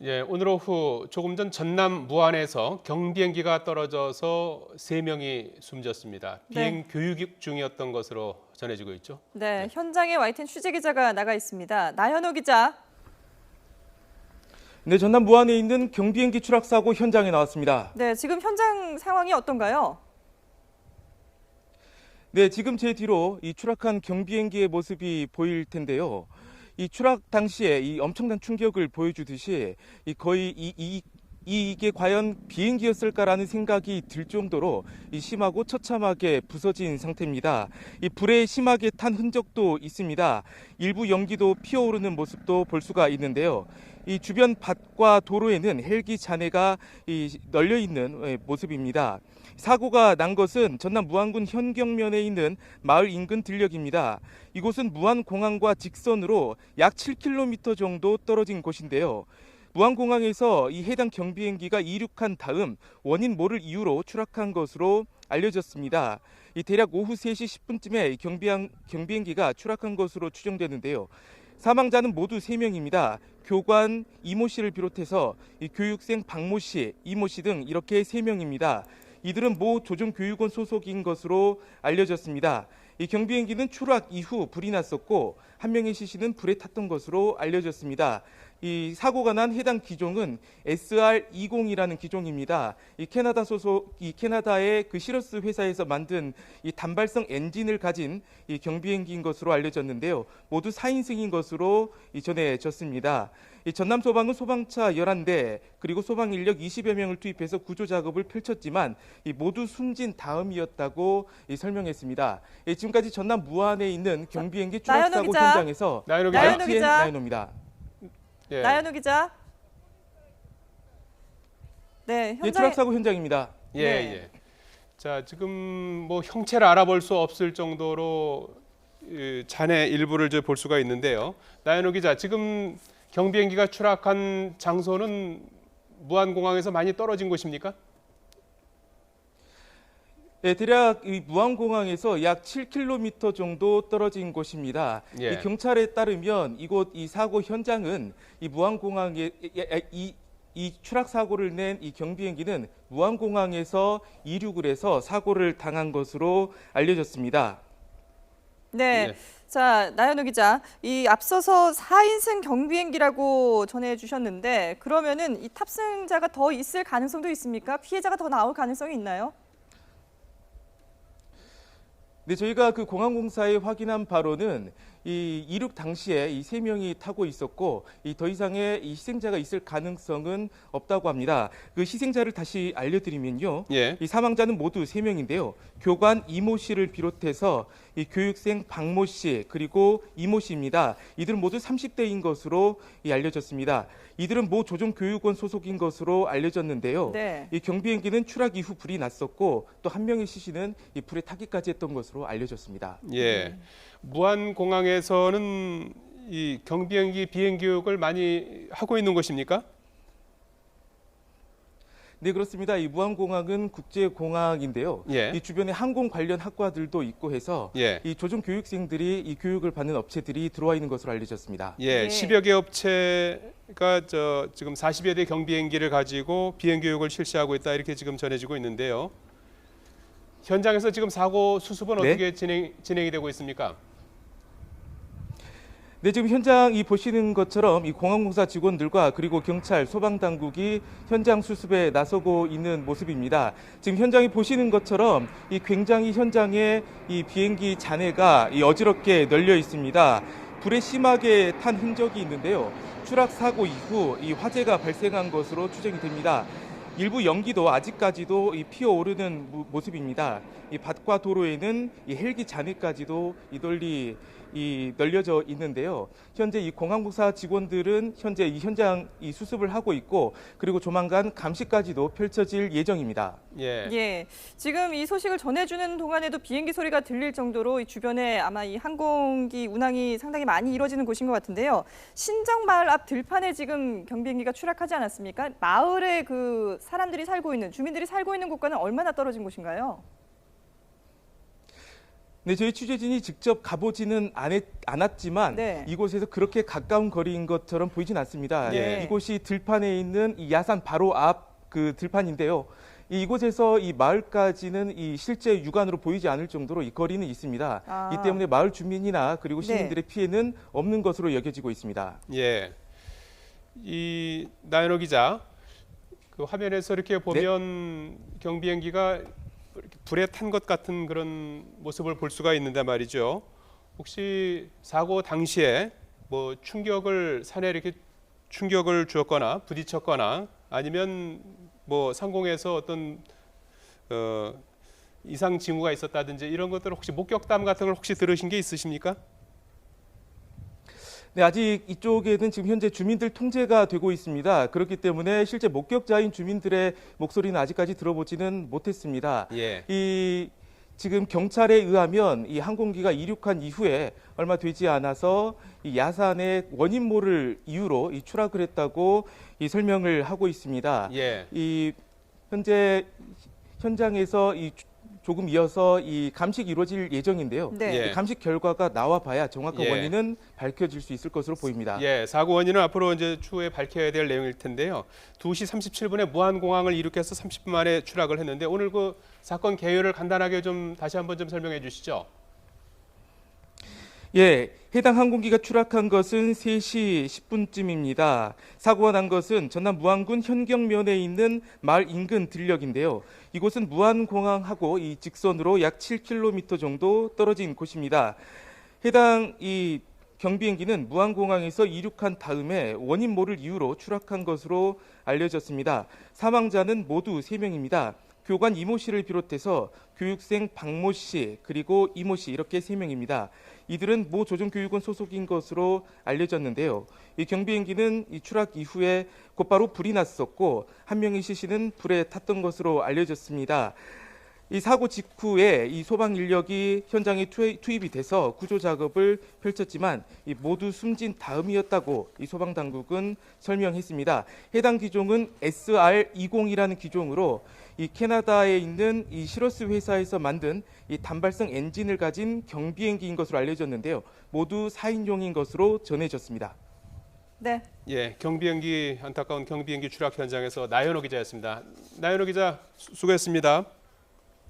예, 오늘 오후 조금 전 전남 무안에서 경비행기가 떨어져서 3명이 숨졌습니다. 네. 비행 교육 중이었던 것으로 전해지고 있죠. 네, 네. 현장에 YTN 취재 기자가 나가 있습니다. 나현호 기자. 네, 전남 무안에 있는 경비행기 추락 사고 현장에 나왔습니다. 네, 지금 현장 상황이 어떤가요? 네, 지금 제 뒤로 이 추락한 경비행기의 모습이 보일 텐데요. 이 추락 당시에 이 엄청난 충격을 보여주듯이 거의 이게 과연 비행기였을까라는 생각이 들 정도로 심하고 처참하게 부서진 상태입니다. 이 불에 심하게 탄 흔적도 있습니다. 일부 연기도 피어오르는 모습도 볼 수가 있는데요. 이 주변 밭과 도로에는 헬기 잔해가 널려 있는 모습입니다. 사고가 난 것은 전남 무안군 현경면에 있는 마을 인근 들녘입니다. 이곳은 무안공항과 직선으로 약 7km 정도 떨어진 곳인데요. 무안공항에서 이 해당 경비행기가 이륙한 다음 원인 모를 이유로 추락한 것으로 알려졌습니다. 대략 오후 3시 10분쯤에 경비행기가 추락한 것으로 추정되는데요. 사망자는 모두 3명입니다. 교관 이모 씨를 비롯해서 교육생 박모 씨, 이모 씨 등 이렇게 3명입니다. 이들은 모 조종교육원 소속인 것으로 알려졌습니다. 이 경비행기는 추락 이후 불이 났었고 한 명의 시신은 불에 탔던 것으로 알려졌습니다. 이 사고가 난 해당 기종은 SR-20이라는 기종입니다. 이 캐나다 소속 캐나다의 그 시러스 회사에서 만든 이 단발성 엔진을 가진 이 경비행기인 것으로 알려졌는데요. 모두 4인승인 것으로 전해졌습니다. 이 전남 소방은 소방차 11대 그리고 소방 인력 20여 명을 투입해서 구조 작업을 펼쳤지만 모두 숨진 다음이었다고 설명했습니다. 지금까지 전남 무안에 있는 경비행기 추락 사고 현장에서 나현호 기자 나현호입니다. 예. 나현호 기자. 네, 현장 추락 사고 현장입니다. 예, 네. 예. 자, 지금 뭐 형체를 알아볼 수 없을 정도로 잔해 일부를 볼 수가 있는데요. 나현호 기자, 지금 경비행기가 추락한 장소는 무안공항에서 많이 떨어진 곳입니까? 네, 대략 이 무안공항에서 약 7km 정도 떨어진 곳입니다. 예. 이 경찰에 따르면 이곳 이 사고 현장은 이 무안공항에 이 추락 사고를 낸 이 경비행기는 무안공항에서 이륙을 해서 사고를 당한 것으로 알려졌습니다. 네. 예. 자, 나현호 기자. 이 앞서서 4인승 경비행기라고 전해 주셨는데 그러면은 이 탑승자가 더 있을 가능성도 있습니까? 피해자가 더 나올 가능성이 있나요? 네, 저희가 그 공항공사에 확인한 바로는 이 이륙 당시에 이 3명이 타고 있었고 더 이상의 이 희생자가 있을 가능성은 없다고 합니다. 그 희생자를 다시 알려드리면요. 예. 이 사망자는 모두 3명인데요. 교관 이모 씨를 비롯해서 이 교육생 박모 씨 그리고 이모 씨입니다. 이들은 모두 30대인 것으로 알려졌습니다. 이들은 모 조종교육원 소속인 것으로 알려졌는데요. 네. 이 경비행기는 추락 이후 불이 났었고 또 한 명의 시신은 이 불에 타기까지 했던 것으로 알려졌습니다. 예. 무안공항에서는 이 경비행기 비행 교육을 많이 하고 있는 것입니까? 네, 그렇습니다. 이 무안공항은 국제공항인데요. 예. 이 주변에 항공 관련 학과들도 있고 해서 예. 이 조종 교육생들이 이 교육을 받는 업체들이 들어와 있는 것으로 알려졌습니다. 예, 네. 10여 개 업체가 지금 40여 대 경비행기를 가지고 비행 교육을 실시하고 있다 이렇게 지금 전해지고 있는데요. 현장에서 지금 사고 수습은 네. 어떻게 진행이 되고 있습니까? 네, 지금 현장 보시는 것처럼 이 공항공사 직원들과 그리고 경찰, 소방당국이 현장 수습에 나서고 있는 모습입니다. 지금 현장이 보시는 것처럼 이 굉장히 현장에 이 비행기 잔해가 어지럽게 널려 있습니다. 불에 심하게 탄 흔적이 있는데요. 추락 사고 이후 이 화재가 발생한 것으로 추정이 됩니다. 일부 연기도 아직까지도 피어오르는 모습입니다. 이 밭과 도로에는 이 헬기 잔해까지도 널려져 있는데요. 현재 이 공항공사 직원들은 현재 이 현장 수습을 하고 있고 그리고 조만간 감시까지도 펼쳐질 예정입니다. 예. 예. 지금 이 소식을 전해주는 동안에도 비행기 소리가 들릴 정도로 이 주변에 아마 이 항공기 운항이 상당히 많이 이루어지는 곳인 것 같은데요. 신정마을 앞 들판에 지금 경비행기가 추락하지 않았습니까? 마을에 그 사람들이 살고 있는 주민들이 살고 있는 곳과는 얼마나 떨어진 곳인가요? 네, 저희 취재진이 직접 가보지는 않았지만 네. 이곳에서 그렇게 가까운 거리인 것처럼 보이진 않습니다. 네. 이곳이 들판에 있는 이 야산 바로 앞 그 들판인데요. 이곳에서 이 마을까지는 이 실제 육안으로 보이지 않을 정도로 이 거리는 있습니다. 아. 이 때문에 마을 주민이나 그리고 네. 시민들의 피해는 없는 것으로 여겨지고 있습니다. 예. 이 나연호 기자, 그 화면에서 이렇게 보면 경비행기가 이렇게 불에 탄 것 같은 그런 모습을 볼 수가 있는데 말이죠. 혹시 사고 당시에 뭐 산에 이렇게 충격을 주었거나 부딪혔거나 아니면 뭐 상공에서 어떤 이상 징후가 있었다든지 이런 것들 혹시 목격담 같은 걸 혹시 들으신 게 있으십니까? 네, 아직 이쪽에는 지금 현재 주민들 통제가 되고 있습니다. 그렇기 때문에 실제 목격자인 주민들의 목소리는 아직까지 들어보지는 못했습니다. 예. 지금 경찰에 의하면 이 항공기가 이륙한 이후에 얼마 되지 않아서 이 야산의 원인 모를 이유로 이 추락을 했다고 이 설명을 하고 있습니다. 예. 이 현재 현장에서 조금 이어서 이 감식이 이루어질 예정인데요. 네. 예. 이 감식 결과가 나와 봐야 정확한 예. 원인은 밝혀질 수 있을 것으로 보입니다. 예, 사고 원인은 앞으로 이제 추후에 밝혀야 될 내용일 텐데요. 2시 37분에 무안공항을 이륙해서 30분 만에 추락을 했는데 오늘 그 사건 개요를 간단하게 좀 다시 한번 좀 설명해 주시죠. 예, 해당 항공기가 추락한 것은 3시 10분쯤입니다. 사고가 난 것은 전남 무안군 현경면에 있는 마을 인근 들녘인데요. 이곳은 무안공항하고 이 직선으로 약 7km 정도 떨어진 곳입니다. 해당 이 경비행기는 무안공항에서 이륙한 다음에 원인 모를 이유로 추락한 것으로 알려졌습니다. 사망자는 모두 3명입니다. 교관 이모 씨를 비롯해서 교육생 박모 씨 그리고 이모 씨 이렇게 3명입니다. 이들은 모 조정교육원 소속인 것으로 알려졌는데요. 이 경비행기는 이 추락 이후에 곧바로 불이 났었고 한 명의 시신은 불에 탔던 것으로 알려졌습니다. 이 사고 직후에 이 소방 인력이 현장에 투입이 돼서 구조 작업을 펼쳤지만 이 모두 숨진 다음이었다고 이 소방 당국은 설명했습니다. 해당 기종은 SR-20이라는 기종으로 이 캐나다에 있는 이 시러스 회사에서 만든 이 단발성 엔진을 가진 경비행기인 것으로 알려졌는데요. 모두 4인용인 것으로 전해졌습니다. 네. 예, 안타까운 경비행기 추락 현장에서 나연호 기자였습니다. 나연호 기자 수고했습니다.